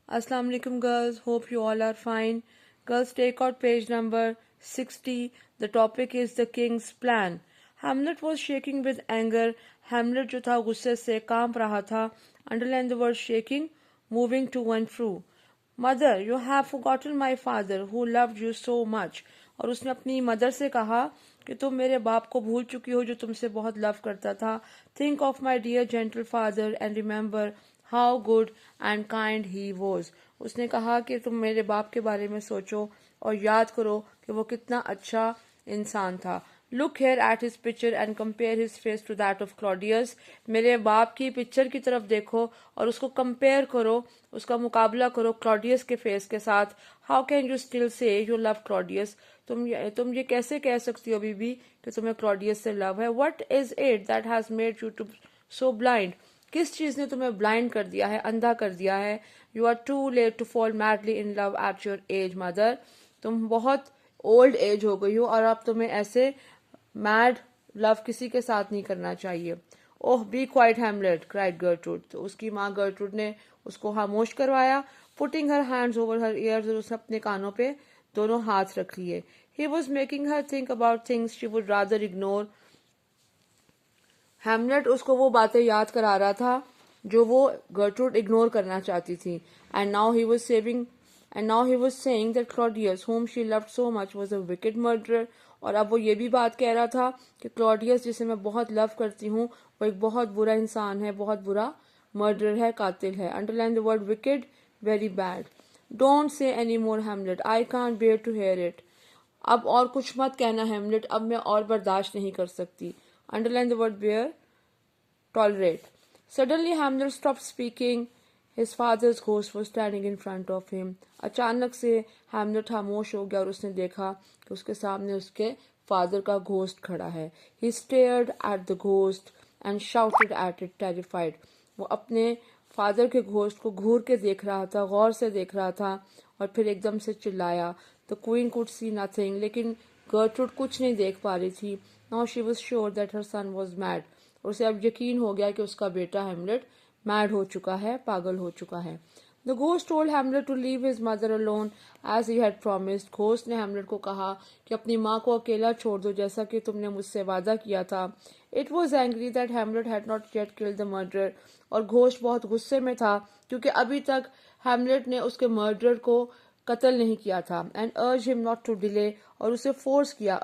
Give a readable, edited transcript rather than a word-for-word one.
Assalamu alaikum girls, hope you all are fine. Girls, take out page number 60. The topic is the king's plan. Hamlet was shaking with anger. Hamlet जो था गुस्से से कांप रहा था. Underline the word shaking, moving to and fro. Mother, you have forgotten my father who loved you so much. और उसने अपनी मदर से कहा कि तुम मेरे बाप को भूल चुकी हो जो तुमसे बहुत लव करता था. Think of my dear gentle father and remember how good and kind he was. उसने कहा कि तुम मेरे बाप के बारे में सोचो और याद करो कि वो कितना अच्छा इंसान था. Look here at his picture and compare his face to that of Claudius. मेरे बाप की पिक्चर की तरफ देखो और उसको कंपेयर करो, उसका मुकाबला करो क्लॉडियस के फेस के साथ. How can you still say you love Claudius? तुम ये कैसे कह सकती हो बीबी कि तुम्हें क्लॉडियस से लव है? What is it that has made you to so blind? किस चीज ने तुम्हें ब्लाइंड कर दिया है, अंधा कर दिया है? You are too late to fall madly in love at your age, mother. तुम बहुत ओल्ड एज हो गई हो और अब तुम्हें ऐसे मैड लव किसी के साथ नहीं करना चाहिए. Oh be quiet Hamlet, cried Gertrude. तो उसकी माँ गर्ट्रूड ने उसको खामोश करवाया. Putting her hands over her ears, और उसने अपने कानों पे दोनों हाथ रख लिए. He was making her think about things she would rather ignore. Hamlet उसको वो बातें याद करा रहा था जो वो गर्ट्रूड इग्नोर करना चाहती थी. And now he was saying that Claudius whom she loved so much was a wicked murderer. और अब वो ये भी बात कह रहा था कि क्लॉडियस जिसे मैं बहुत लव करती हूँ वो एक बहुत बुरा इंसान है, बहुत बुरा मर्डरर है, कातिल है. Underline the word wicked, very bad. Don't say any more Hamlet, I can't bear to hear it. अब और कुछ मत कहना हैमलेट, अब मैं और बर्दाश्त नहीं कर सकती. Underline the word bear, tolerate. Suddenly Hamlet stopped speaking. His father's ghost was standing in front of him. अचानक से हैमलेट खामोश हो गया और उसने देखा कि उसके सामने उसके फादर का घोस्ट खड़ा है. He stared at the ghost and shouted at it, terrified. वो अपने फादर के घोस्ट को घूर के देख रहा था, गौर से देख रहा था और फिर एकदम से चिल्लाया. The queen could see nothing, लेकिन गर्ट्रूड कुछ नहीं देख पा रही थी. Now she was sure that her son was mad. और उसे अब यकीन हो गया कि उसका बेटा हैमलेट मैड हो चुका है, पागल हो चुका है. The ghost told Hamlet to leave his mother alone as he had promised. Ghost ने हैमलेट को कहा कि अपनी माँ को अकेला छोड़ दो जैसा कि तुमने मुझसे वादा किया था. It was angry that Hamlet had not yet killed the murderer. और घोस्ट बहुत गुस्से में था क्योंकि अभी तक हैमलेट ने उसके मर्डरर को कत्ल नहीं किया था. And urged him not to delay. और उसे फोर्स किया,